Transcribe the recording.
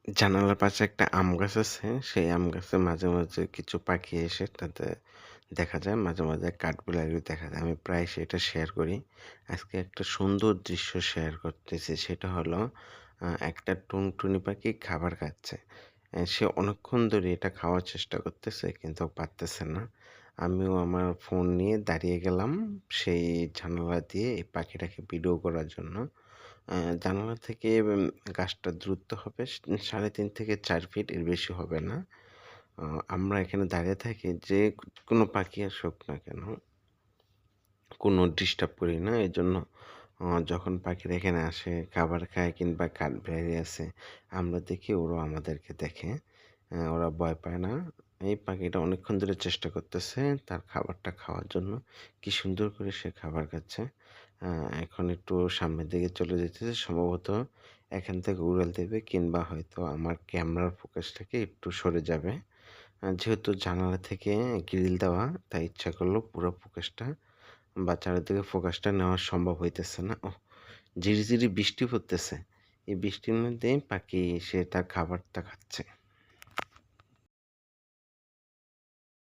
জানালার পাশে একটা আম গাছ আছে। সেই আম গাছে মাঝে, মাঝে কিছু পাখি এসে তাতে দেখা যায়। মাঝে, মাঝে কাঠবিড়ালিও দেখা যায়। আমি প্রায় সেটা শেয়ার করি। আজকে একটা সুন্দর দৃশ্য শেয়ার করতেছি। সেটা হলো একটা টুনটুনি পাখি খাবার খাচ্ছে। সে অনেকক্ষণ ধরে এটা খাওয়ার চেষ্টা করতেছে কিন্তু পারতেছে না। আমিও আমার ফোন নিয়ে দাঁড়িয়ে গেলাম সেই জানালা দিয়ে এই পাখিটাকে ভিডিও করার জন্য। জানালা থেকে গাছটার দূরত্ব হবে ৩.৫ থেকে ৪ ফিট, এর বেশি হবে না। আ আমরা এখানে দাঁড়িয়ে থাকি যে কোনো পাখি আসুক না কেন, কোনো ডিস্টার্ব করি না। এজন্য যখন পাখিরা এখানে আসে, খাবার খায় কিংবা কাঠবিড়ালি আছে, আমরা দেখি ওরাও আমাদেরকে দেখে। ওরা ভয় পায় না। এই পাখিটা অনেকক্ষণ ধরে চেষ্টা করতেছে তার খাবারটা খাওয়ার জন্য। কি সুন্দর করে সে খাবার খাচ্ছে। আ এখন একটু সামনের দিকে চলে যেতেছে। সম্ভবত এখান থেকে উড়াল দেবে কিংবা হয়তো আমার ক্যামেরার ফোকাসটাকে একটু সরে যাবে। যেহেতু জানালা থেকে গ্রিল দেওয়া, তাই ইচ্ছা করলেও পুরো ফোকাসটা বা চারিদিকে ফোকাসটা নেওয়া সম্ভব হইতেছে না। ওহ! ঝিরিঝিরি বৃষ্টি পড়তেছে। এই বৃষ্টির মধ্যে পাখি সে তার খাবারটা খাচ্ছে।